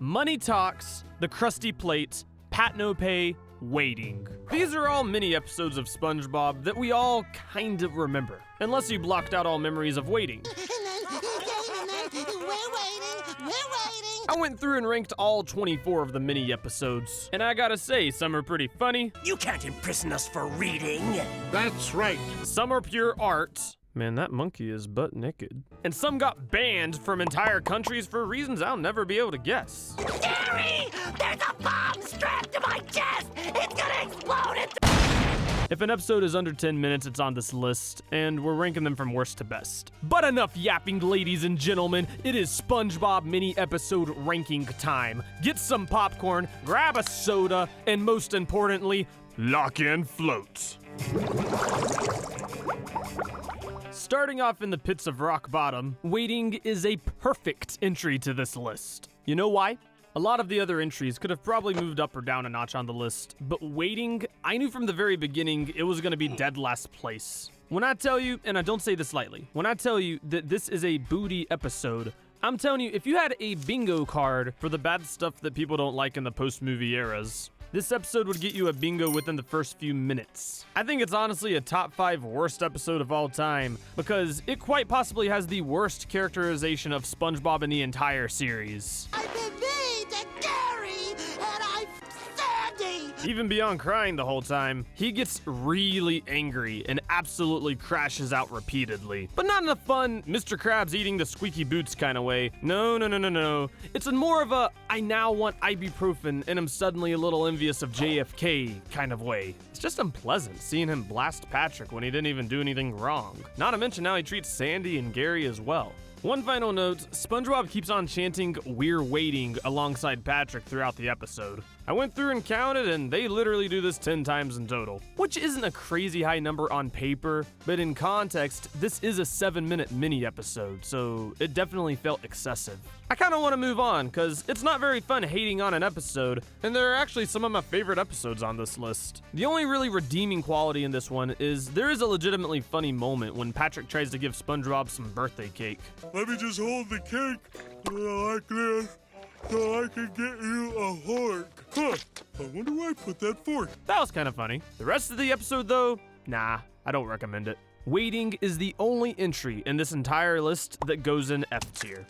Money Talks, The Krusty Plate, Pat No Pay, Waiting. These are all mini episodes of SpongeBob that we all kind of remember, unless you blocked out all memories of Waiting. I went through and ranked all 24 of the mini episodes, and I gotta say, some are pretty funny. You can't imprison us for reading. That's right. Some are pure art. Man, that monkey is butt naked. And some got banned from entire countries for reasons I'll never be able to guess. Gary! There's a bomb strapped to my chest! It's gonna explode! If an episode is under 10 minutes, it's on this list, and we're ranking them from worst to best. But enough yapping, ladies and gentlemen. It is SpongeBob mini episode ranking time. Get some popcorn, grab a soda, and most importantly, lock in float. Starting off in the pits of rock bottom, Waiting is a perfect entry to this list. You know why? A lot of the other entries could have probably moved up or down a notch on the list, but Waiting, I knew from the very beginning it was going to be dead last place. When I tell you, and I don't say this lightly, when I tell you that this is a booty episode, I'm telling you, if you had a bingo card for the bad stuff that people don't like in the post-movie eras, this episode would get you a bingo within the first few minutes. I think it's honestly a top 5 worst episode of all time because it quite possibly has the worst characterization of SpongeBob in the entire series. I've been mean to Gary, and I'm Sandy! Even beyond crying the whole time, he gets really angry and absolutely crashes out repeatedly. But not in a fun, Mr. Krabs eating the squeaky boots kind of way. No. It's in more of a, I now want ibuprofen and I'm suddenly a little envious of JFK kind of way. It's just unpleasant seeing him blast Patrick when he didn't even do anything wrong. Not to mention how he treats Sandy and Gary as well. One final note, SpongeBob keeps on chanting, "We're waiting," alongside Patrick throughout the episode. I went through and counted, and they literally do this 10 times in total, which isn't a crazy high number on paper, but in context, this is a 7-minute mini episode, so it definitely felt excessive. I kind of want to move on, because it's not very fun hating on an episode, and there are actually some of my favorite episodes on this list. The only really redeeming quality in this one is there is a legitimately funny moment when Patrick tries to give SpongeBob some birthday cake. Let me just hold the cake like this so I can get you a fork. Huh, I wonder where I put that fork. That was kind of funny. The rest of the episode, though, nah, I don't recommend it. Waiting is the only entry in this entire list that goes in F tier.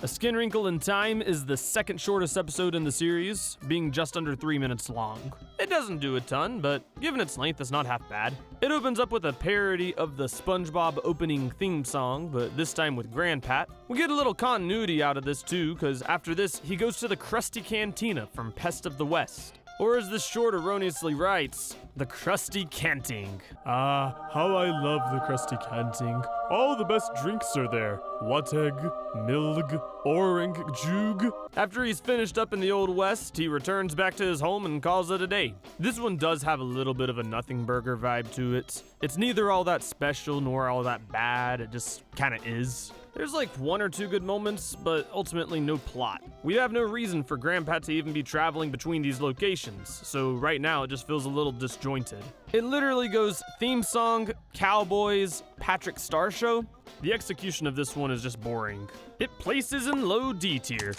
A Skin Wrinkle in Time is the second shortest episode in the series, being just under 3 minutes long. It doesn't do a ton, but given its length, it's not half bad. It opens up with a parody of the SpongeBob opening theme song, but this time with Grandpat. We get a little continuity out of this too, because after this, he goes to the Krusty Cantina from Pest of the West. Or as this short erroneously writes, the Krusty Canting. Ah, how I love the Krusty Canting. All the best drinks are there. Wateg, Milg, Orange, Jug. After he's finished up in the Old West, he returns back to his home and calls it a day. This one does have a little bit of a nothing burger vibe to it. It's neither all that special nor all that bad, it just kinda is. There's like 1 or 2 good moments, but ultimately no plot. We have no reason for Grandpa to even be traveling between these locations, so right now it just feels a little disjointed. It literally goes theme song, cowboys, Patrick Star Show. The execution of this one is just boring. It places in low D tier.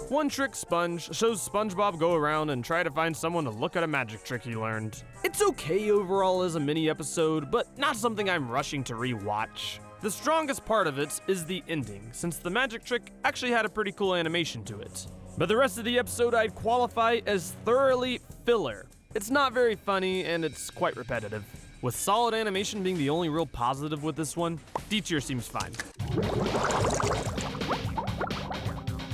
One Trick Sponge shows SpongeBob go around and try to find someone to look at a magic trick he learned. It's okay overall as a mini episode, but not something I'm rushing to rewatch. The strongest part of it is the ending, since the magic trick actually had a pretty cool animation to it. But the rest of the episode I'd qualify as thoroughly filler. It's not very funny and it's quite repetitive. With solid animation being the only real positive with this one, D tier seems fine.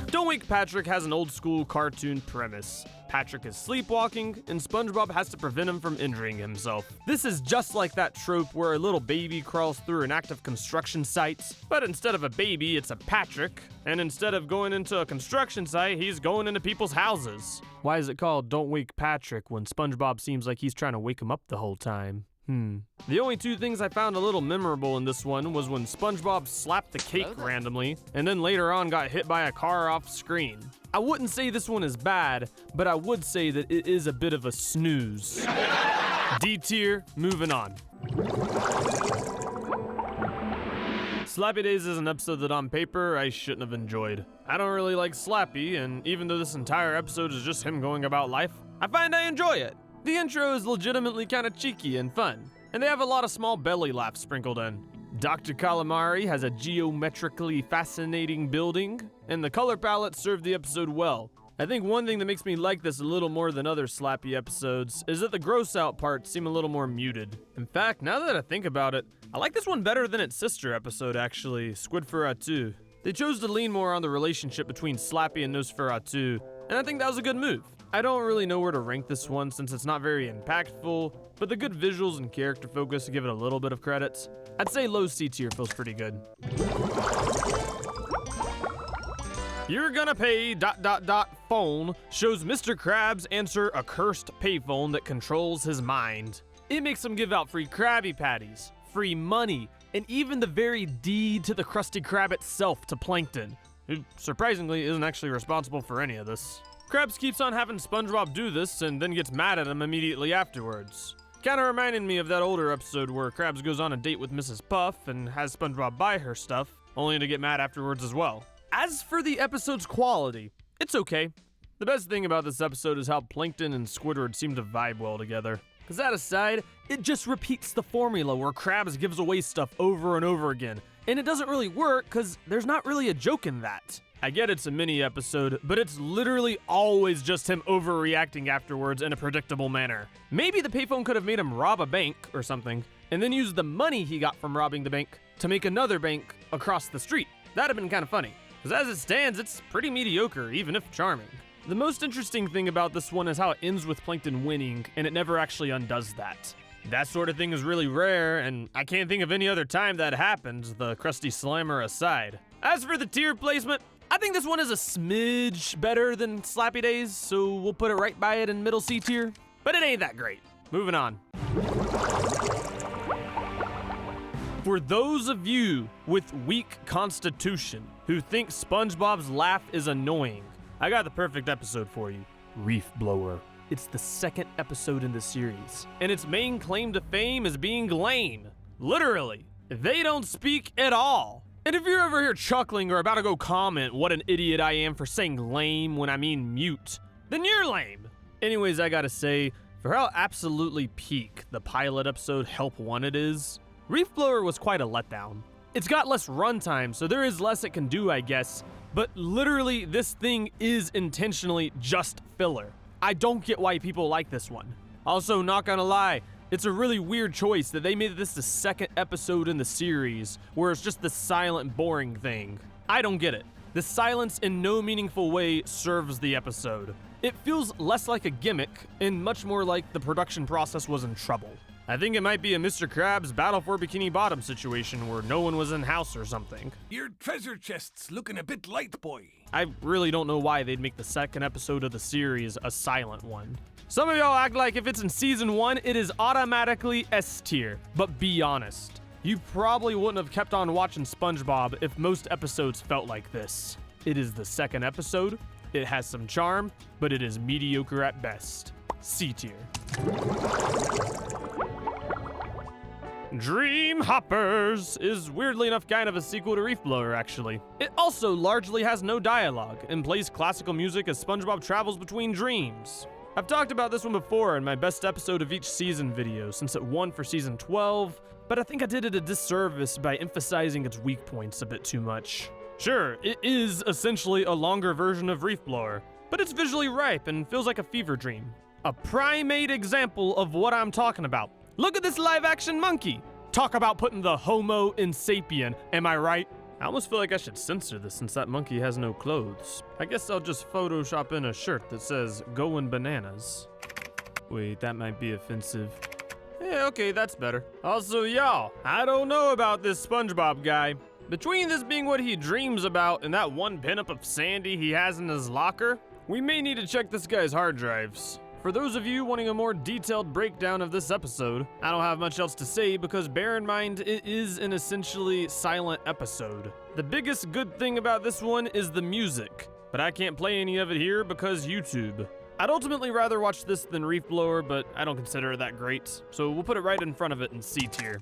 Don't Wake Patrick has an old school cartoon premise. Patrick is sleepwalking, and SpongeBob has to prevent him from injuring himself. This is just like that trope where a little baby crawls through an active construction site, but instead of a baby, it's a Patrick, and instead of going into a construction site, he's going into people's houses. Why is it called Don't Wake Patrick when SpongeBob seems like he's trying to wake him up the whole time? The only 2 things I found a little memorable in this one was when SpongeBob slapped the cake randomly, and then later on got hit by a car off screen. I wouldn't say this one is bad, but I would say that it is a bit of a snooze. D tier, moving on. Slappy Daze is an episode that on paper I shouldn't have enjoyed. I don't really like Slappy, and even though this entire episode is just him going about life, I find I enjoy it. The intro is legitimately kind of cheeky and fun, and they have a lot of small belly laughs sprinkled in. Dr. Calamari has a geometrically fascinating building, and the color palette served the episode well. I think one thing that makes me like this a little more than other Slappy episodes is that the gross out parts seem a little more muted. In fact, now that I think about it, I like this one better than its sister episode actually, Squidferatu. They chose to lean more on the relationship between Slappy and Nosferatu, and I think that was a good move. I don't really know where to rank this one since it's not very impactful, but the good visuals and character focus give it a little bit of credit. I'd say low C tier feels pretty good. You're gonna pay ... phone shows Mr. Krabs answer a cursed payphone that controls his mind. It makes him give out free Krabby Patties, free money, and even the very deed to the Krusty Krab itself to Plankton, who surprisingly isn't actually responsible for any of this. Krabs keeps on having SpongeBob do this and then gets mad at him immediately afterwards. Kinda reminded me of that older episode where Krabs goes on a date with Mrs. Puff and has SpongeBob buy her stuff, only to get mad afterwards as well. As for the episode's quality, it's okay. The best thing about this episode is how Plankton and Squidward seem to vibe well together. Cause that aside, it just repeats the formula where Krabs gives away stuff over and over again, and it doesn't really work cause there's not really a joke in that. I get it's a mini episode, but it's literally always just him overreacting afterwards in a predictable manner. Maybe the payphone could have made him rob a bank or something, and then use the money he got from robbing the bank to make another bank across the street. That'd have been kind of funny, because as it stands, it's pretty mediocre, even if charming. The most interesting thing about this one is how it ends with Plankton winning, and it never actually undoes that. That sort of thing is really rare, and I can't think of any other time that happens, the Krusty Slammer aside. As for the tier placement, I think this one is a smidge better than Slappy Daze, so we'll put it right by it in middle C tier, but it ain't that great. Moving on. For those of you with weak constitution who think SpongeBob's laugh is annoying, I got the perfect episode for you, Reef Blower. It's the second episode in the series, and its main claim to fame is being lame. Literally, they don't speak at all. And if you're over here chuckling or about to go comment what an idiot I am for saying lame when I mean mute, then you're lame. Anyways, I gotta say, for how absolutely peak the pilot episode Help Wanted is, Reef Blower was quite a letdown. It's got less runtime, so there is less it can do, I guess, but literally this thing is intentionally just filler. I don't get why people like this one. Also, not gonna lie, it's a really weird choice that they made this the second episode in the series, where it's just the silent, boring thing. I don't get it. The silence in no meaningful way serves the episode. It feels less like a gimmick, and much more like the production process was in trouble. I think it might be a Mr. Krabs Battle for Bikini Bottom situation where no one was in house or something. Your treasure chest's looking a bit light, boy. I really don't know why they'd make the second episode of the series a silent one. Some of y'all act like if it's in season 1, it is automatically S tier. But be honest, you probably wouldn't have kept on watching SpongeBob if most episodes felt like this. It is the second episode, it has some charm, but it is mediocre at best. C tier. Dream Hoppers is weirdly enough kind of a sequel to Reef Blower, actually. It also largely has no dialogue and plays classical music as SpongeBob travels between dreams. I've talked about this one before in my best episode of each season video since it won for season 12, but I think I did it a disservice by emphasizing its weak points a bit too much. Sure, it is essentially a longer version of Reef Blower, but it's visually ripe and feels like a fever dream. A primate example of what I'm talking about. Look at this live-action monkey. Talk about putting the homo in sapien, am I right? I almost feel like I should censor this since that monkey has no clothes. I guess I'll just Photoshop in a shirt that says, "Goin' bananas." Wait, that might be offensive. Yeah, okay, that's better. Also, y'all, I don't know about this SpongeBob guy. Between this being what he dreams about and that one pinup of Sandy he has in his locker, we may need to check this guy's hard drives. For those of you wanting a more detailed breakdown of this episode, I don't have much else to say because bear in mind it is an essentially silent episode. The biggest good thing about this one is the music, but I can't play any of it here because YouTube. I'd ultimately rather watch this than Reef Blower, but I don't consider it that great, so we'll put it right in front of it in C tier.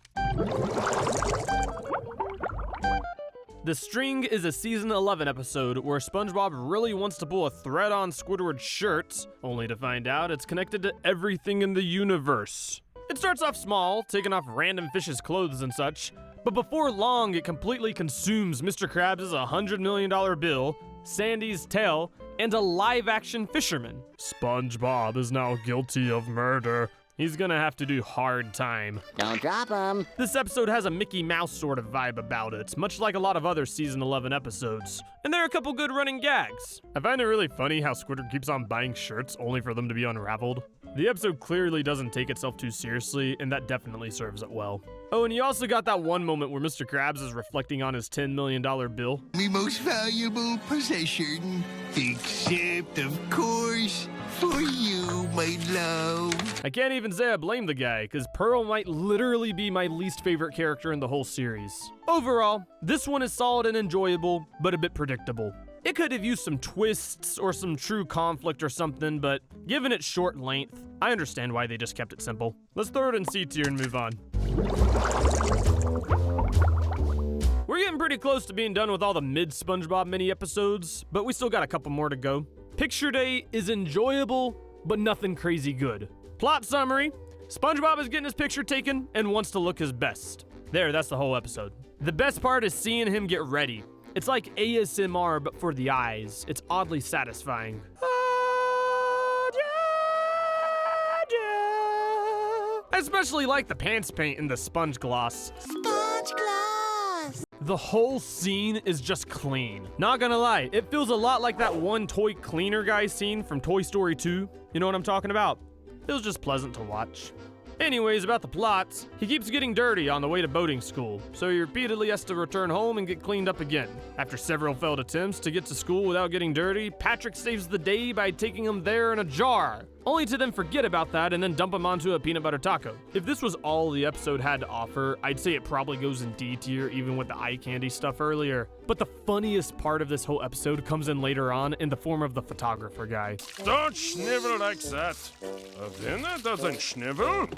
The String is a season 11 episode where SpongeBob really wants to pull a thread on Squidward's shirt, only to find out it's connected to everything in the universe. It starts off small, taking off random fish's clothes and such, but before long it completely consumes Mr. Krabs' $100 million bill, Sandy's tail, and a live-action fisherman. SpongeBob is now guilty of murder. He's gonna have to do hard time. Don't drop him. This episode has a Mickey Mouse sort of vibe about it, much like a lot of other season 11 episodes. And there are a couple good running gags. I find it really funny how Squidward keeps on buying shirts only for them to be unraveled. The episode clearly doesn't take itself too seriously, and that definitely serves it well. Oh, and you also got that one moment where Mr. Krabs is reflecting on his $10 million bill. My most valuable possession, except, of course, for you, my love. I can't even say I blame the guy, because Pearl might literally be my least favorite character in the whole series. Overall, this one is solid and enjoyable, but a bit predictable. It could have used some twists or some true conflict or something, but given its short length, I understand why they just kept it simple. Let's throw it in C tier and move on. We're getting pretty close to being done with all the mid-SpongeBob mini-episodes, but we still got a couple more to go. Picture Day is enjoyable, but nothing crazy good. Plot summary: SpongeBob is getting his picture taken and wants to look his best. There, that's the whole episode. The best part is seeing him get ready. It's like ASMR, but for the eyes. It's oddly satisfying. I especially like the pants paint and the sponge gloss. Sponge gloss. The whole scene is just clean. Not gonna lie, it feels a lot like that one toy cleaner guy scene from Toy Story 2. You know what I'm talking about? It was just pleasant to watch. Anyways, about the plots, he keeps getting dirty on the way to boating school, so he repeatedly has to return home and get cleaned up again. After several failed attempts to get to school without getting dirty, Patrick saves the day by taking him there in a jar, only to then forget about that and then dump him onto a peanut butter taco. If this was all the episode had to offer, I'd say it probably goes in D tier, even with the eye candy stuff earlier. But the funniest part of this whole episode comes in later on in the form of the photographer guy. Don't snivel like that. A winner doesn't snivel.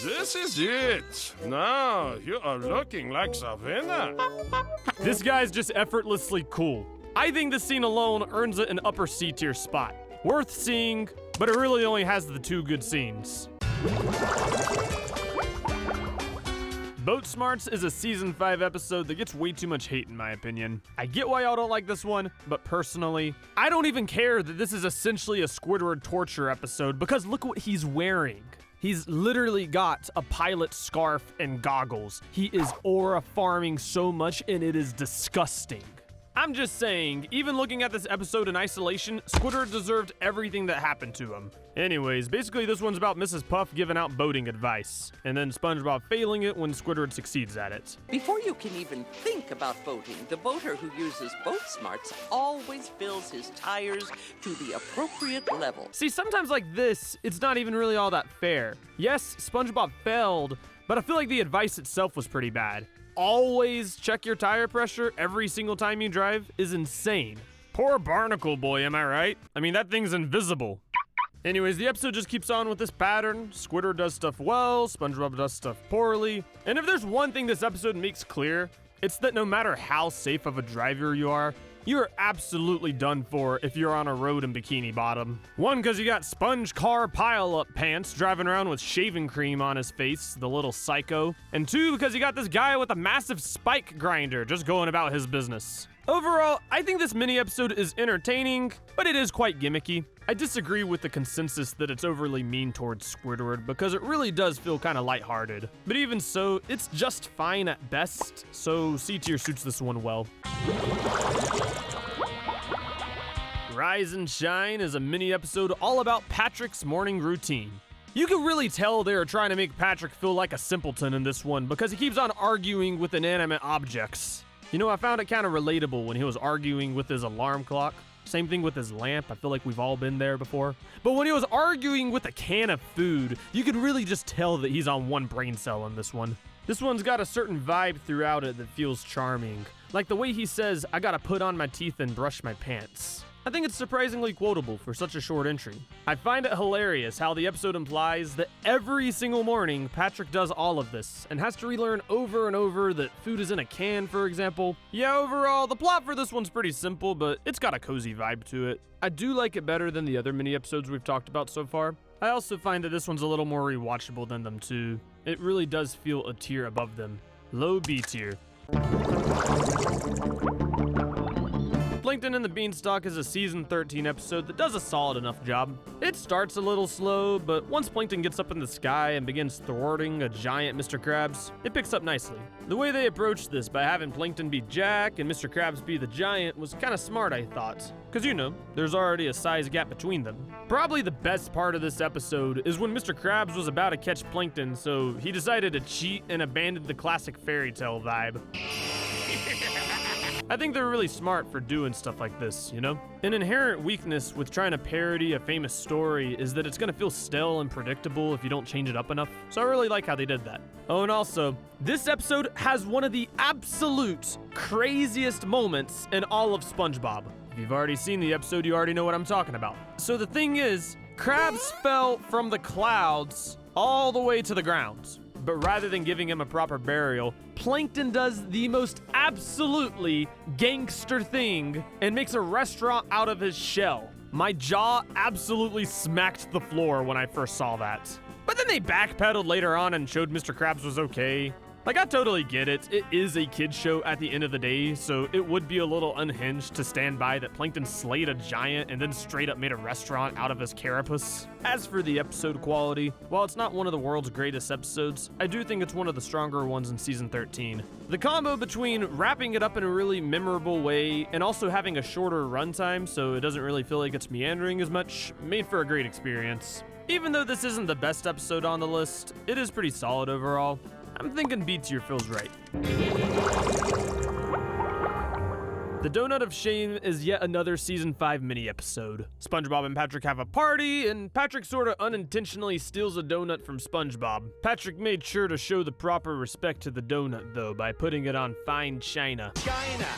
This is it. Now you are looking like the winner. This guy's just effortlessly cool. I think this scene alone earns it an upper C tier spot. Worth seeing, but it really only has the two good scenes. Boat Smarts is a season 5 episode that gets way too much hate in my opinion. I get why y'all don't like this one, but personally, I don't even care that this is essentially a Squidward torture episode because look what he's wearing. He's literally got a pilot scarf and goggles. He is aura farming so much and it is disgusting. I'm just saying, even looking at this episode in isolation, Squidward deserved everything that happened to him. Anyways, basically this one's about Mrs. Puff giving out boating advice, and then SpongeBob failing it when Squidward succeeds at it. Before you can even think about boating, the boater who uses boat smarts always fills his tires to the appropriate level. See, sometimes like this, it's not even really all that fair. Yes, SpongeBob failed, but I feel like the advice itself was pretty bad. Always check your tire pressure every single time you drive is insane. Poor Barnacle Boy, am I right? I mean, that thing's invisible. Anyways, the episode just keeps on with this pattern. Squidward does stuff well, SpongeBob does stuff poorly. And if there's one thing this episode makes clear, it's that no matter how safe of a driver you are absolutely done for if you're on a road in Bikini Bottom. One, because you got Sponge Car Pile-Up Pants driving around with shaving cream on his face, the little psycho. And two, because you got this guy with a massive spike grinder just going about his business. Overall, I think this mini-episode is entertaining, but it is quite gimmicky. I disagree with the consensus that it's overly mean towards Squidward because it really does feel kind of lighthearted. But even so, it's just fine at best, so C tier suits this one well. Rise and Shine is a mini-episode all about Patrick's morning routine. You can really tell they are trying to make Patrick feel like a simpleton in this one because he keeps on arguing with inanimate objects. You know, I found it kind of relatable when he was arguing with his alarm clock. Same thing with his lamp. I feel like we've all been there before. But when he was arguing with a can of food, you can really just tell that he's on one brain cell in this one. This one's got a certain vibe throughout it that feels charming. Like the way he says, I gotta put on my teeth and brush my pants. I think it's surprisingly quotable for such a short entry. I find it hilarious how the episode implies that every single morning Patrick does all of this and has to relearn over and over that food is in a can, for example. Yeah, overall, the plot for this one's pretty simple, but it's got a cozy vibe to it. I do like it better than the other mini episodes we've talked about so far. I also find that this one's a little more rewatchable than them too. It really does feel a tier above them. Low B tier. Plankton and the Beanstalk is a season 13 episode that does a solid enough job. It starts a little slow, but once Plankton gets up in the sky and begins thwarting a giant Mr. Krabs, it picks up nicely. The way they approached this by having Plankton be Jack and Mr. Krabs be the giant was kinda smart, I thought. Cause you know, there's already a size gap between them. Probably the best part of this episode is when Mr. Krabs was about to catch Plankton, so he decided to cheat and abandoned the classic fairy tale vibe. I think they're really smart for doing stuff like this, you know? An inherent weakness with trying to parody a famous story is that it's gonna feel stale and predictable if you don't change it up enough. So I really like how they did that. Oh, and also, this episode has one of the absolute craziest moments in all of SpongeBob. If you've already seen the episode, you already know what I'm talking about. So the thing is, Krabs fell from the clouds all the way to the ground. But rather than giving him a proper burial, Plankton does the most absolutely gangster thing and makes a restaurant out of his shell. My jaw absolutely smacked the floor when I first saw that. But then they backpedaled later on and showed Mr. Krabs was okay. Like, I totally get it. It is a kid's show at the end of the day, so it would be a little unhinged to stand by that Plankton slayed a giant and then straight up made a restaurant out of his carapace. As for the episode quality, while it's not one of the world's greatest episodes, I do think it's one of the stronger ones in season 13. The combo between wrapping it up in a really memorable way and also having a shorter runtime so it doesn't really feel like it's meandering as much made for a great experience. Even though this isn't the best episode on the list, it is pretty solid overall. I'm thinking B tier feels right. The Donut of Shame is yet another season 5 mini episode. SpongeBob and Patrick have a party, and Patrick sorta unintentionally steals a donut from SpongeBob. Patrick made sure to show the proper respect to the donut though by putting it on fine china.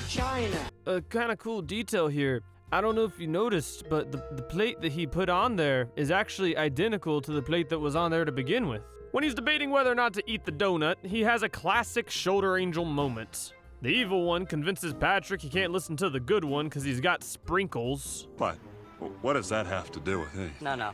China. A kinda cool detail here. I don't know if you noticed, but the plate that he put on there is actually identical to the plate that was on there to begin with. When he's debating whether or not to eat the donut, he has a classic shoulder angel moment. The evil one convinces Patrick he can't listen to the good one because he's got sprinkles. What does that have to do with it? No.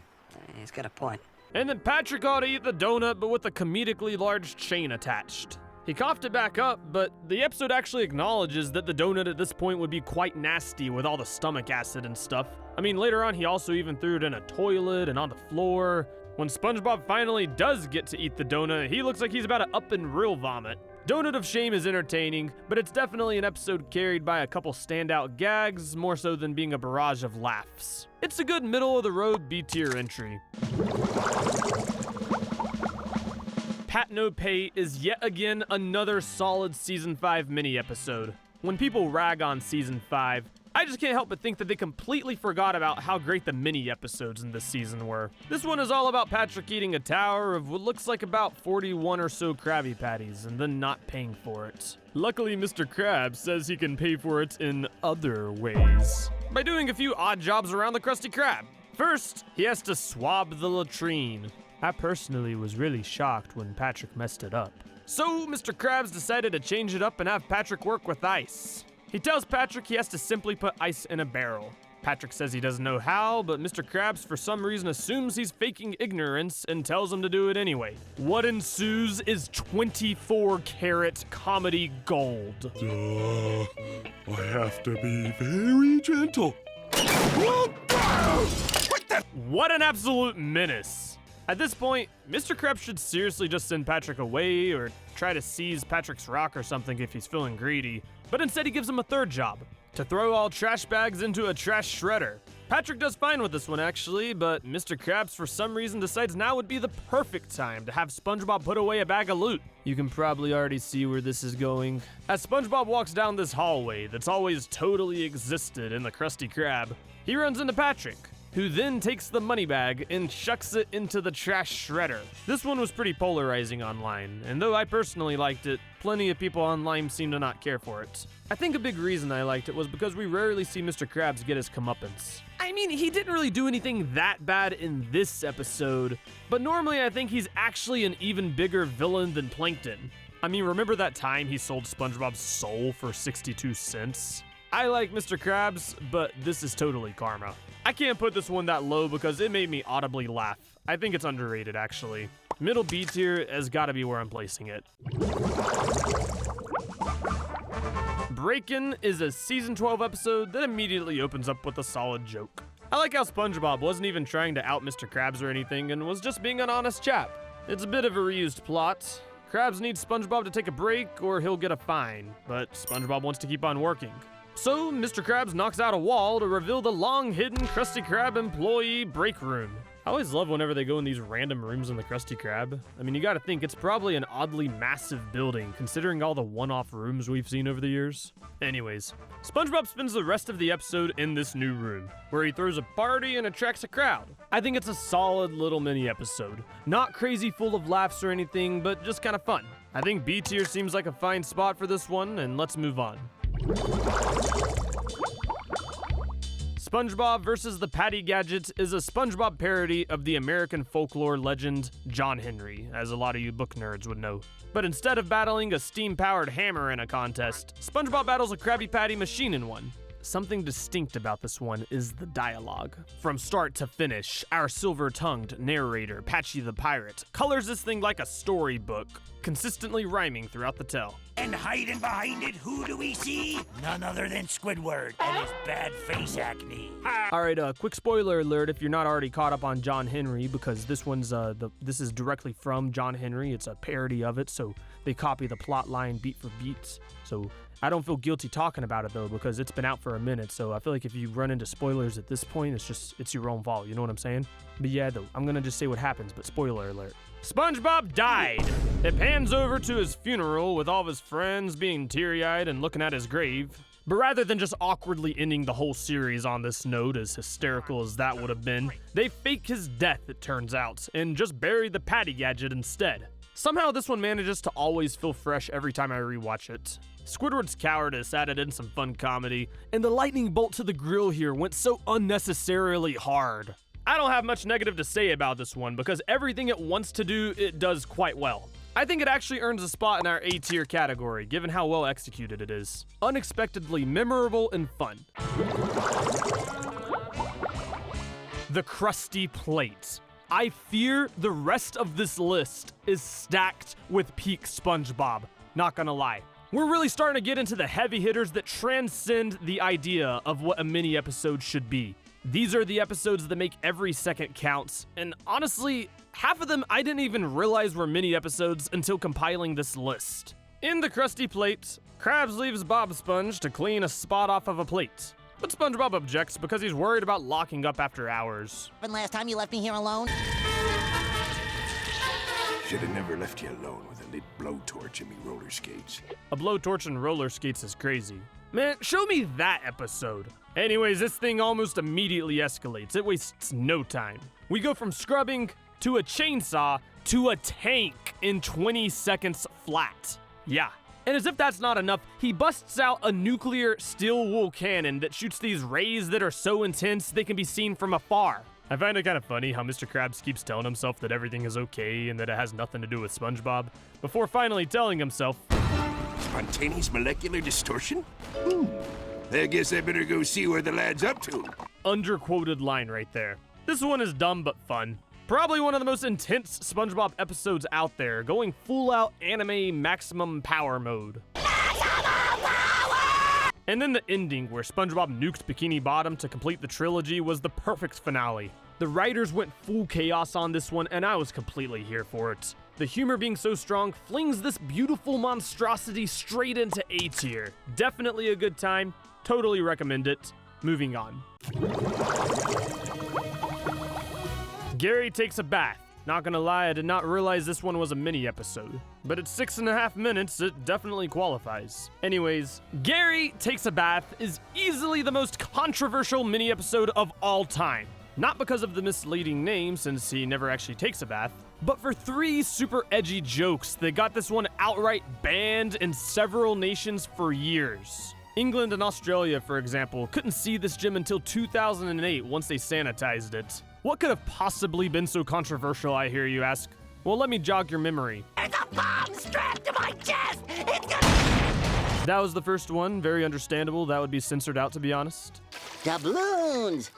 He's got a point. And then Patrick ought to eat the donut, but with a comedically large chain attached. He coughed it back up, but the episode actually acknowledges that the donut at this point would be quite nasty with all the stomach acid and stuff. I mean, later on, he also even threw it in a toilet and on the floor. When SpongeBob finally does get to eat the donut, he looks like he's about to up and real vomit. Donut of Shame is entertaining, but it's definitely an episode carried by a couple standout gags, more so than being a barrage of laughs. It's a good middle-of-the-road B-tier entry. Pat No Pay is yet again another solid Season 5 mini-episode. When people rag on Season 5, I just can't help but think that they completely forgot about how great the mini-episodes in this season were. This one is all about Patrick eating a tower of what looks like about 41 or so Krabby Patties and then not paying for it. Luckily, Mr. Krabs says he can pay for it in other ways. By doing a few odd jobs around the Krusty Krab. First, he has to swab the latrine. I personally was really shocked when Patrick messed it up. So, Mr. Krabs decided to change it up and have Patrick work with ice. He tells Patrick he has to simply put ice in a barrel. Patrick says he doesn't know how, but Mr. Krabs for some reason assumes he's faking ignorance and tells him to do it anyway. What ensues is 24-karat comedy gold. I have to be very gentle. What an absolute menace. At this point, Mr. Krabs should seriously just send Patrick away or try to seize Patrick's rock or something if he's feeling greedy. But instead he gives him a third job, to throw all trash bags into a trash shredder. Patrick does fine with this one actually, but Mr. Krabs for some reason decides now would be the perfect time to have SpongeBob put away a bag of loot. You can probably already see where this is going. As SpongeBob walks down this hallway that's always totally existed in the Krusty Krab, he runs into Patrick. who then takes the money bag and chucks it into the trash shredder. This one was pretty polarizing online, and though I personally liked it, plenty of people online seem to not care for it. I think a big reason I liked it was because we rarely see Mr. Krabs get his comeuppance. I mean, he didn't really do anything that bad in this episode, but normally I think he's actually an even bigger villain than Plankton. I mean, remember that time he sold SpongeBob's soul for 62 cents? I like Mr. Krabs, but this is totally karma. I can't put this one that low because it made me audibly laugh. I think it's underrated, actually. Middle B tier has got to be where I'm placing it. Breakin is a season 12 episode that immediately opens up with a solid joke. I like how SpongeBob wasn't even trying to out Mr. Krabs or anything and was just being an honest chap. It's a bit of a reused plot. Krabs needs SpongeBob to take a break or he'll get a fine, but SpongeBob wants to keep on working. So, Mr. Krabs knocks out a wall to reveal the long-hidden Krusty Krab employee break room. I always love whenever they go in these random rooms in the Krusty Krab. I mean, you gotta think, it's probably an oddly massive building, considering all the one-off rooms we've seen over the years. Anyways, SpongeBob spends the rest of the episode in this new room, where he throws a party and attracts a crowd. I think it's a solid little mini-episode. Not crazy full of laughs or anything, but just kind of fun. I think B tier seems like a fine spot for this one, and let's move on. SpongeBob vs. the Patty Gadget is a SpongeBob parody of the American folklore legend John Henry, as a lot of you book nerds would know. But instead of battling a steam-powered hammer in a contest, SpongeBob battles a Krabby Patty machine in one. Something distinct about this one is the dialogue. From start to finish, our silver-tongued narrator, Patchy the Pirate, colors this thing like a storybook, consistently rhyming throughout the tell. And hiding behind it, who do we see? None other than Squidward and his bad face acne. Alright, quick spoiler alert if you're not already caught up on John Henry, because this one's, this is directly from John Henry. It's a parody of it, so they copy the plot line beat for beat. So I don't feel guilty talking about it though, because it's been out for a minute, so I feel like if you run into spoilers at this point, it's your own fault, you know what I'm saying? But yeah, though, I'm gonna just say what happens, but spoiler alert. SpongeBob died! It pans over to his funeral with all of his friends being teary-eyed and looking at his grave. But rather than just awkwardly ending the whole series on this note, as hysterical as that would have been, they fake his death, it turns out, and just bury the Patty Gadget instead. Somehow this one manages to always feel fresh every time I rewatch it. Squidward's cowardice added in some fun comedy, and the lightning bolt to the grill here went so unnecessarily hard. I don't have much negative to say about this one because everything it wants to do, it does quite well. I think it actually earns a spot in our A tier category, given how well executed it is. Unexpectedly memorable and fun. The Krusty Plate. I fear the rest of this list is stacked with peak SpongeBob. Not gonna lie. We're really starting to get into the heavy hitters that transcend the idea of what a mini episode should be. These are the episodes that make every second count, and honestly, half of them I didn't even realize were mini episodes until compiling this list. In the Krusty Plate, Krabs leaves Bob Sponge to clean a spot off of a plate. But SpongeBob objects because he's worried about locking up after hours. When last time you left me here alone? Should have never left you alone with a lit blowtorch and me roller skates. A blowtorch and roller skates is crazy. Man, show me that episode. Anyways, this thing almost immediately escalates. It wastes no time. We go from scrubbing to a chainsaw to a tank in 20 seconds flat. Yeah. And as if that's not enough, he busts out a nuclear steel wool cannon that shoots these rays that are so intense they can be seen from afar. I find it kind of funny how Mr. Krabs keeps telling himself that everything is okay and that it has nothing to do with SpongeBob, before finally telling himself, Spontaneous molecular distortion? I guess I better go see where the lad's up to. Underquoted line right there. This one is dumb but fun. Probably one of the most intense SpongeBob episodes out there, going full out anime maximum power mode. And then the ending, where SpongeBob nuked Bikini Bottom to complete the trilogy, was the perfect finale. The writers went full chaos on this one, and I was completely here for it. The humor being so strong flings this beautiful monstrosity straight into A tier. Definitely a good time. Totally recommend it. Moving on. Gary takes a bath. Not gonna lie, I did not realize this one was a mini episode. But at 6.5 minutes, it definitely qualifies. Anyways, Gary Takes a Bath is easily the most controversial mini episode of all time. Not because of the misleading name, since he never actually takes a bath, but for 3 super edgy jokes that got this one outright banned in several nations for years. England and Australia, for example, couldn't see this gym until 2008 once they sanitized it. What could have possibly been so controversial, I hear you ask? Well, let me jog your memory. There's a bomb strapped to my chest! It's gonna... That was the first one, very understandable. That would be censored out, to be honest. Doubloons!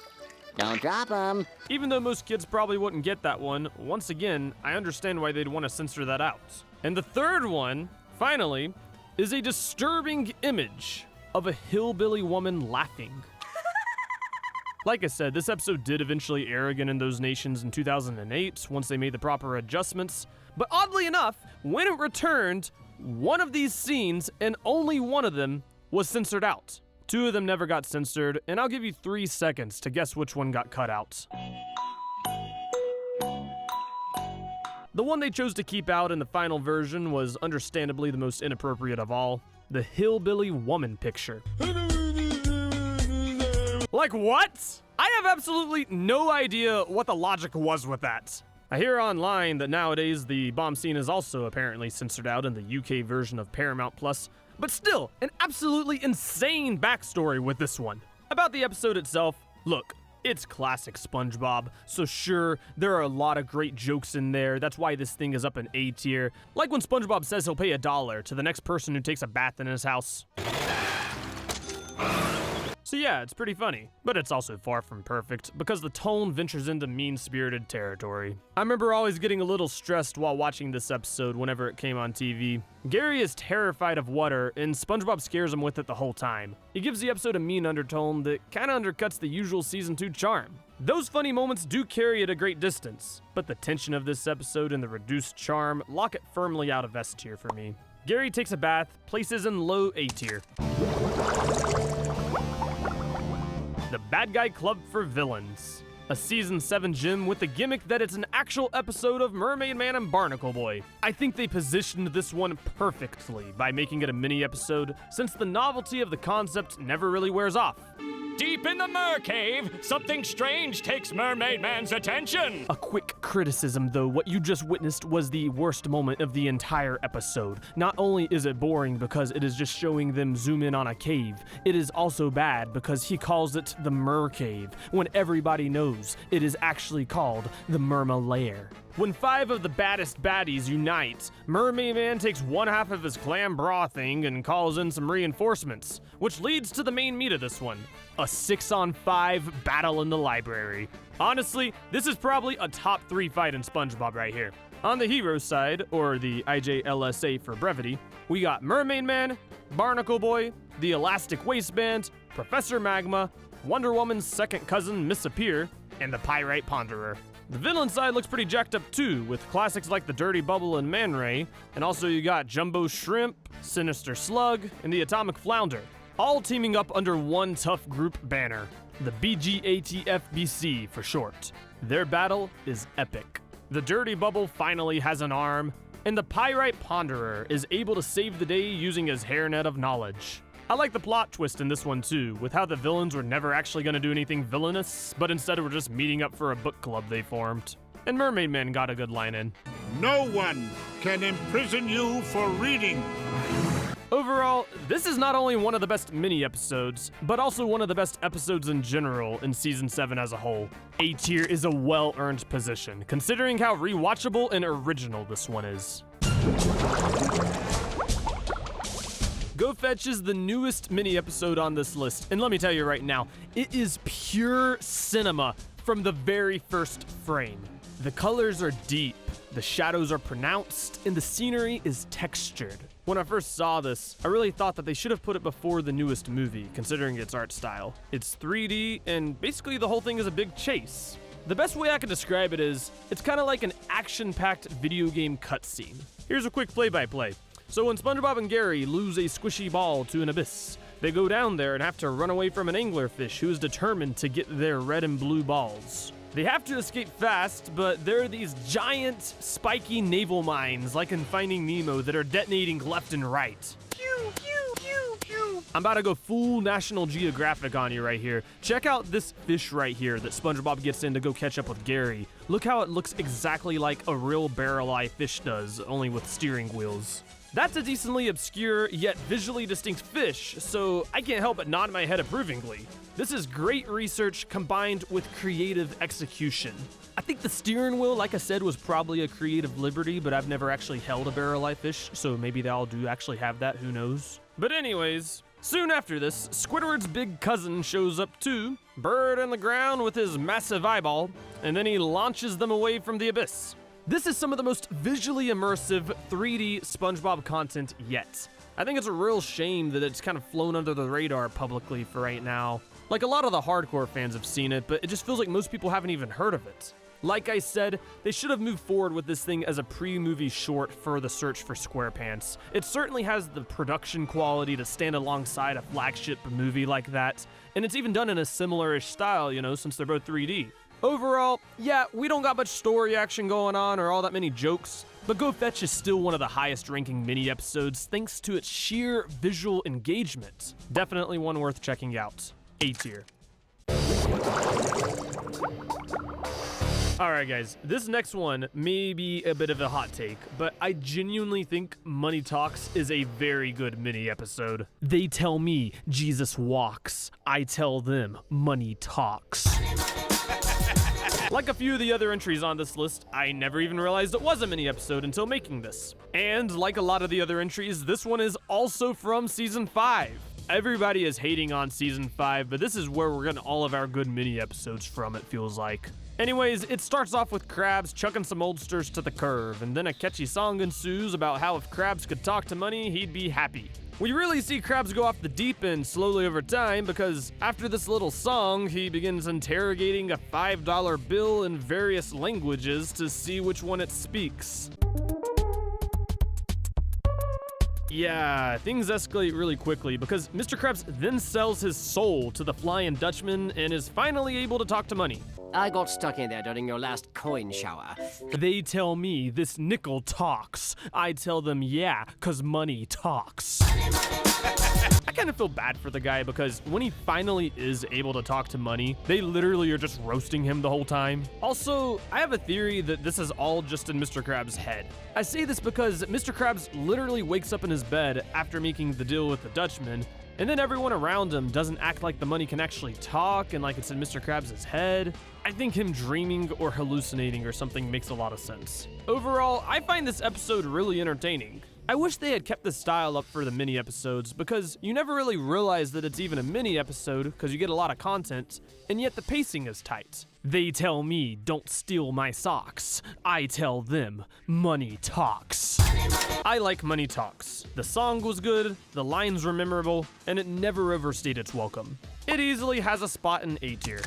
Don't drop them. Even though most kids probably wouldn't get that one, once again, I understand why they'd want to censor that out. And the third one, finally, is a disturbing image of a hillbilly woman laughing. Like I said, this episode did eventually air again in those nations in 2008 once they made the proper adjustments, but oddly enough, when it returned, one of these scenes, and only one of them, was censored out. 2 of them never got censored, and I'll give you 3 seconds to guess which one got cut out. The one they chose to keep out in the final version was understandably the most inappropriate of all, the hillbilly woman picture. Like what? I have absolutely no idea what the logic was with that. I hear online that nowadays the bomb scene is also apparently censored out in the UK version of Paramount Plus, but still, an absolutely insane backstory with this one. About the episode itself, look, it's classic SpongeBob, so sure, there are a lot of great jokes in there. That's why this thing is up in A tier. Like when SpongeBob says he'll pay $1 to the next person who takes a bath in his house. So yeah, it's pretty funny, but it's also far from perfect because the tone ventures into mean-spirited territory. I remember always getting a little stressed while watching this episode whenever it came on TV. Gary is terrified of water, and SpongeBob scares him with it the whole time. He gives the episode a mean undertone that kinda undercuts the usual Season 2 charm. Those funny moments do carry it a great distance, but the tension of this episode and the reduced charm lock it firmly out of S tier for me. Gary takes a bath, places in low A tier. The Bad Guy Club for Villains. A Season 7 gym with the gimmick that it's an actual episode of Mermaid Man and Barnacle Boy. I think they positioned this one perfectly by making it a mini-episode, since the novelty of the concept never really wears off. Deep in the mercave, something strange takes Mermaid Man's attention. A quick criticism though, what you just witnessed was the worst moment of the entire episode. Not only is it boring because it is just showing them zoom in on a cave, it is also bad because he calls it the Mer Cave, when everybody knows it is actually called the Merma Lair. When 5 of the baddest baddies unite, Mermaid Man takes one half of his clam brothing and calls in some reinforcements, which leads to the main meat of this one, a 6-on-5 battle in the library. Honestly, this is probably a top 3 fight in SpongeBob right here. On the hero side, or the IJLSA for brevity, we got Mermaid Man, Barnacle Boy, the Elastic Waistband, Professor Magma, Wonder Woman's second cousin Miss Appear, and the Pyrite Ponderer. The villain side looks pretty jacked up too, with classics like the Dirty Bubble and Man Ray, and also you got Jumbo Shrimp, Sinister Slug, and the Atomic Flounder, all teaming up under one tough group banner, the BGATFBC for short. Their battle is epic. The Dirty Bubble finally has an arm, and the Pyrite Ponderer is able to save the day using his hairnet of knowledge. I like the plot twist in this one too, with how the villains were never actually going to do anything villainous, but instead were just meeting up for a book club they formed. And Mermaid Man got a good line in. No one can imprison you for reading. Overall, this is not only one of the best mini-episodes, but also one of the best episodes in general in Season 7 as a whole. A tier is a well-earned position, considering how rewatchable and original this one is. Go Fetch is the newest mini-episode on this list, and let me tell you right now, it is pure cinema from the very first frame. The colors are deep, the shadows are pronounced, and the scenery is textured. When I first saw this, I really thought that they should have put it before the newest movie, considering its art style. It's 3D, and basically the whole thing is a big chase. The best way I can describe it is, it's kind of like an action-packed video game cutscene. Here's a quick play-by-play. So when SpongeBob and Gary lose a squishy ball to an abyss, they go down there and have to run away from an anglerfish who is determined to get their red and blue balls. They have to escape fast, but there are these giant, spiky naval mines like in Finding Nemo that are detonating left and right. Pew, pew, pew, pew. I'm about to go full National Geographic on you right here. Check out this fish right here that SpongeBob gets in to go catch up with Gary. Look how it looks exactly like a real barrel-eye fish does, only with steering wheels. That's a decently obscure yet visually distinct fish, so I can't help but nod my head approvingly. This is great research combined with creative execution. I think the steering wheel, like I said, was probably a creative liberty, but I've never actually held a barrel-eye fish, so maybe they all do actually have that, who knows? But anyways, soon after this, Squidward's big cousin shows up too, bird in the ground with his massive eyeball, and then he launches them away from the abyss. This is some of the most visually immersive 3D SpongeBob content yet. I think it's a real shame that it's kind of flown under the radar publicly for right now. Like, a lot of the hardcore fans have seen it, but it just feels like most people haven't even heard of it. Like I said, they should have moved forward with this thing as a pre-movie short for the search for SquarePants. It certainly has the production quality to stand alongside a flagship movie like that, and it's even done in a similar-ish style, you know, since they're both 3D. Overall, yeah, we don't got much story action going on or all that many jokes, but Go Fetch is still one of the highest ranking mini episodes thanks to its sheer visual engagement. Definitely one worth checking out. A tier. Alright guys, this next one may be a bit of a hot take, but I genuinely think Money Talks is a very good mini episode. They tell me Jesus walks. I tell them money talks. Like a few of the other entries on this list, I never even realized it was a mini episode until making this. And like a lot of the other entries, this one is also from Season 5. Everybody is hating on Season 5, but this is where we're getting all of our good mini episodes from, it feels like. Anyways, it starts off with Krabs chucking some oldsters to the curb, and then a catchy song ensues about how if Krabs could talk to money, he'd be happy. We really see Krabs go off the deep end slowly over time because after this little song, he begins interrogating a $5 bill in various languages to see which one it speaks. Yeah, things escalate really quickly because Mr. Krabs then sells his soul to the Flying Dutchman and is finally able to talk to money. I got stuck in there during your last coin shower. They tell me this nickel talks. I tell them, yeah, 'cause money talks. I kind of feel bad for the guy because when he finally is able to talk to money, they literally are just roasting him the whole time. Also, I have a theory that this is all just in Mr. Krabs' head. I say this because Mr. Krabs literally wakes up in his bed after making the deal with the Dutchman, and then everyone around him doesn't act like the money can actually talk and like it's in Mr. Krabs' head. I think him dreaming or hallucinating or something makes a lot of sense. Overall, I find this episode really entertaining. I wish they had kept this style up for the mini episodes because you never really realize that it's even a mini episode because you get a lot of content, and yet the pacing is tight. They tell me, don't steal my socks. I tell them, money talks. I like Money Talks. The song was good, the lines were memorable, and it never overstayed its welcome. It easily has a spot in A tier.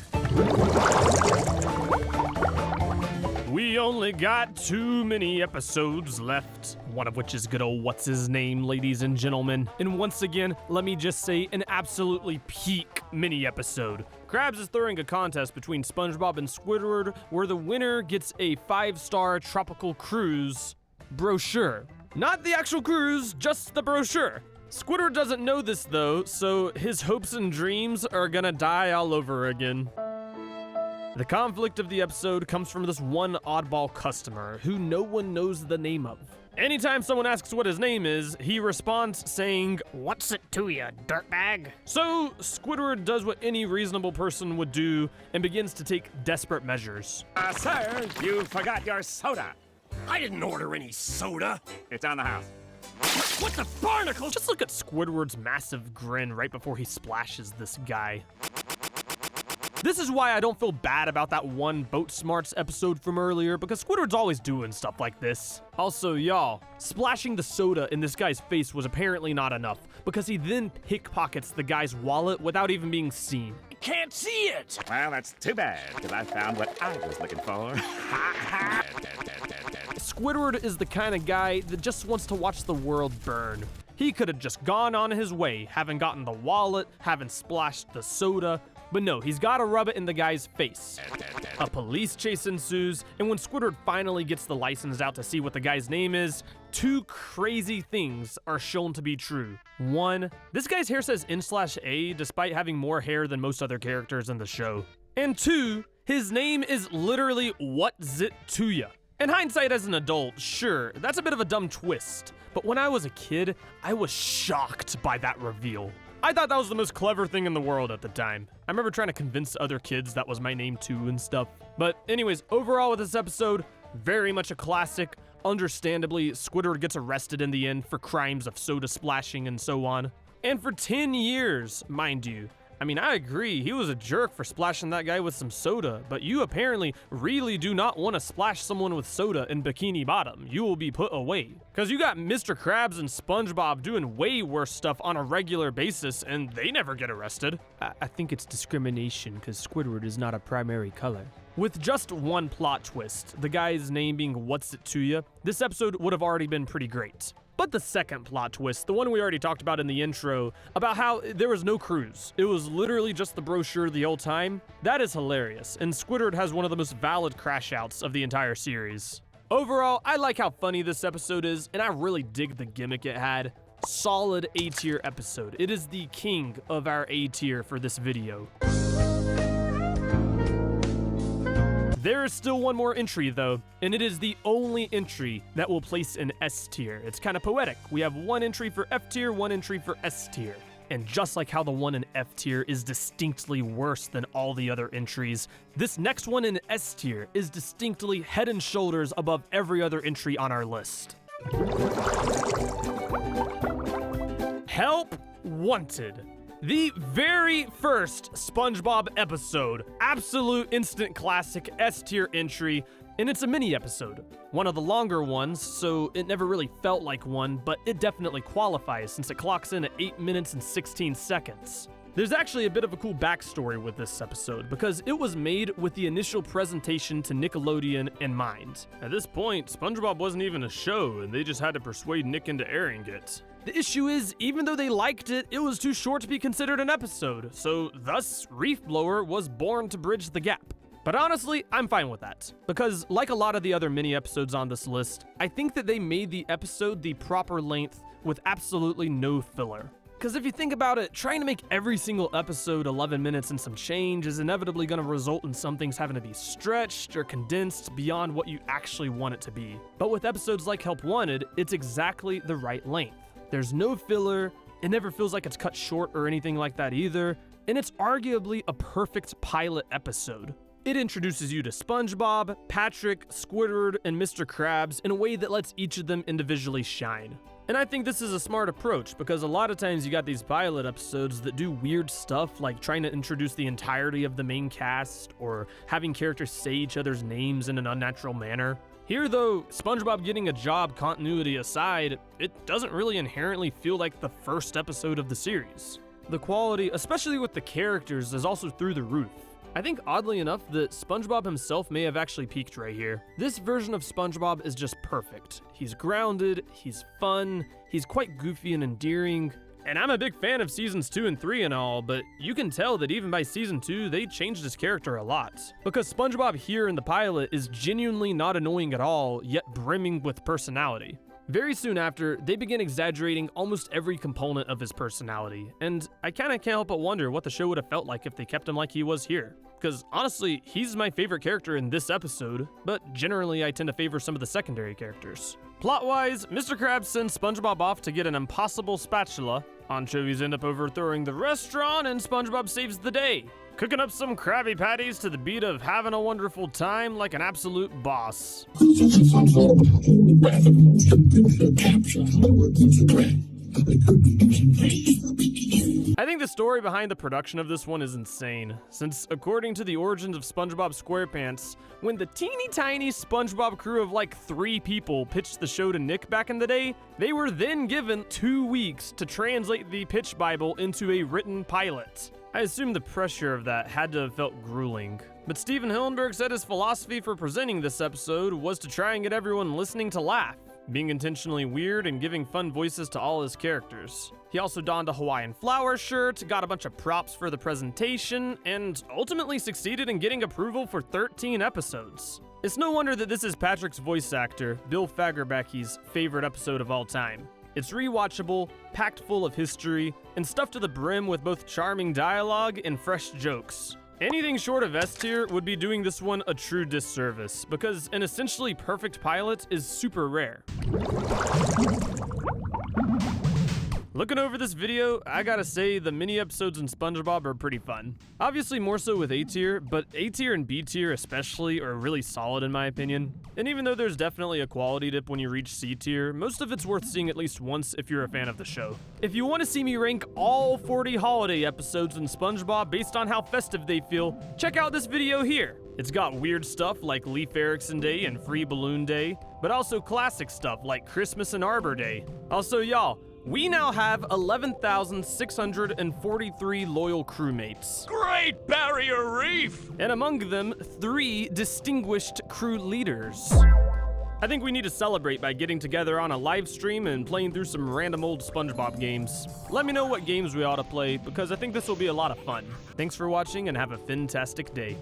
We only got 2 mini episodes left, one of which is good Ol Whatshisname, ladies and gentlemen. And once again, let me just say an absolutely peak mini episode. Krabs is throwing a contest between SpongeBob and Squidward where the winner gets a 5-star tropical cruise brochure. Not the actual cruise, just the brochure. Squidward doesn't know this though, so his hopes and dreams are gonna die all over again. The conflict of the episode comes from this one oddball customer who no one knows the name of. Anytime someone asks what his name is, he responds saying, "What's it to you, dirtbag?" So Squidward does what any reasonable person would do and begins to take desperate measures. Sir, you forgot your soda. I didn't order any soda. It's on the house. What the barnacle? Just look at Squidward's massive grin right before he splashes this guy. This is why I don't feel bad about that one Boat Smarts episode from earlier, because Squidward's always doing stuff like this. Also, y'all, splashing the soda in this guy's face was apparently not enough, because he then pickpockets the guy's wallet without even being seen. Can't see it. Well, that's too bad, because I found what I was looking for. Squidward is the kind of guy that just wants to watch the world burn. He could have just gone on his way, having gotten the wallet, having splashed the soda, but no, he's gotta rub it in the guy's face. A police chase ensues, and when Squidward finally gets the license out to see what the guy's name is, two crazy things are shown to be true. One, this guy's hair says N/A despite having more hair than most other characters in the show. And two, his name is literally What's It To Ya. In hindsight as an adult, sure, that's a bit of a dumb twist, but when I was a kid, I was shocked by that reveal. I thought that was the most clever thing in the world at the time. I remember trying to convince other kids that was my name too and stuff. But anyways, overall with this episode, very much a classic. Understandably, Squidward gets arrested in the end for crimes of soda splashing and so on. And for 10 years, mind you. I mean, I agree, he was a jerk for splashing that guy with some soda, but you apparently really do not want to splash someone with soda in Bikini Bottom. You will be put away. Because you got Mr. Krabs and SpongeBob doing way worse stuff on a regular basis, and they never get arrested. I think it's discrimination, because Squidward is not a primary color. With just one plot twist, the guy's name being What's It To Ya, this episode would have already been pretty great. But the second plot twist, the one we already talked about in the intro, about how there was no cruise, it was literally just the brochure the whole time, that is hilarious, and Squidward has one of the most valid crash outs of the entire series. Overall, I like how funny this episode is, and I really dig the gimmick it had. Solid A-tier episode. It is the king of our A-tier for this video. There is still one more entry though, and it is the only entry that will place in S tier. It's kind of poetic. We have one entry for F tier, one entry for S tier. And just like how the one in F tier is distinctly worse than all the other entries, this next one in S tier is distinctly head and shoulders above every other entry on our list. Help Wanted. The very first SpongeBob episode, absolute instant classic S-tier entry, and it's a mini episode. One of the longer ones, so it never really felt like one, but it definitely qualifies since it clocks in at 8 minutes and 16 seconds. There's actually a bit of a cool backstory with this episode, because it was made with the initial presentation to Nickelodeon in mind. At this point, SpongeBob wasn't even a show, and they just had to persuade Nick into airing it. The issue is, even though they liked it, it was too short to be considered an episode, so thus, Reef Blower was born to bridge the gap. But honestly, I'm fine with that, because like a lot of the other mini episodes on this list, I think that they made the episode the proper length with absolutely no filler. Because if you think about it, trying to make every single episode 11 minutes and some change is inevitably going to result in some things having to be stretched or condensed beyond what you actually want it to be. But with episodes like Help Wanted, it's exactly the right length. There's no filler, it never feels like it's cut short or anything like that either, and it's arguably a perfect pilot episode. It introduces you to SpongeBob, Patrick, Squidward, and Mr. Krabs in a way that lets each of them individually shine. And I think this is a smart approach, because a lot of times you got these pilot episodes that do weird stuff like trying to introduce the entirety of the main cast, or having characters say each other's names in an unnatural manner. Here though, SpongeBob getting a job continuity aside, it doesn't really inherently feel like the first episode of the series. The quality, especially with the characters, is also through the roof. I think oddly enough that SpongeBob himself may have actually peaked right here. This version of SpongeBob is just perfect. He's grounded, he's fun, he's quite goofy and endearing. And I'm a big fan of seasons 2 and 3 and all, but you can tell that even by season 2, they changed his character a lot. Because SpongeBob here in the pilot is genuinely not annoying at all, yet brimming with personality. Very soon after, they begin exaggerating almost every component of his personality, and I kinda can't help but wonder what the show would have felt like if they kept him like he was here. Because honestly, he's my favorite character in this episode, but generally I tend to favor some of the secondary characters. Plot-wise, Mr. Krabs sends SpongeBob off to get an impossible spatula. Anchovies end up overthrowing the restaurant, and SpongeBob saves the day, cooking up some Krabby Patties to the beat of Having a Wonderful Time like an absolute boss. I think the story behind the production of this one is insane, since according to the origins of SpongeBob SquarePants, when the teeny tiny SpongeBob crew of like 3 people pitched the show to Nick back in the day, they were then given 2 weeks to translate the pitch Bible into a written pilot. I assume the pressure of that had to have felt grueling. But Steven Hillenburg said his philosophy for presenting this episode was to try and get everyone listening to laugh. being intentionally weird and giving fun voices to all his characters. He also donned a Hawaiian flower shirt, got a bunch of props for the presentation, and ultimately succeeded in getting approval for 13 episodes. It's no wonder that this is Patrick's voice actor, Bill Fagerbakk's favorite episode of all time. It's rewatchable, packed full of history, and stuffed to the brim with both charming dialogue and fresh jokes. Anything short of S tier would be doing this one a true disservice, because an essentially perfect pilot is super rare. Looking over this video, I gotta say the mini episodes in SpongeBob are pretty fun. Obviously more so with A tier, but A tier and B tier especially are really solid in my opinion. And even though there's definitely a quality dip when you reach C tier, most of it's worth seeing at least once if you're a fan of the show. If you want to see me rank all 40 holiday episodes in SpongeBob based on how festive they feel, check out this video here. It's got weird stuff like Leif Erikson Day and Free Balloon Day, but also classic stuff like Christmas and Arbor Day. Also, y'all, we now have 11,643 loyal crewmates. Great Barrier Reef! And among them, 3 distinguished crew leaders. I think we need to celebrate by getting together on a live stream and playing through some random old SpongeBob games. Let me know what games we ought to play, because I think this will be a lot of fun. Thanks for watching and have a fantastic day.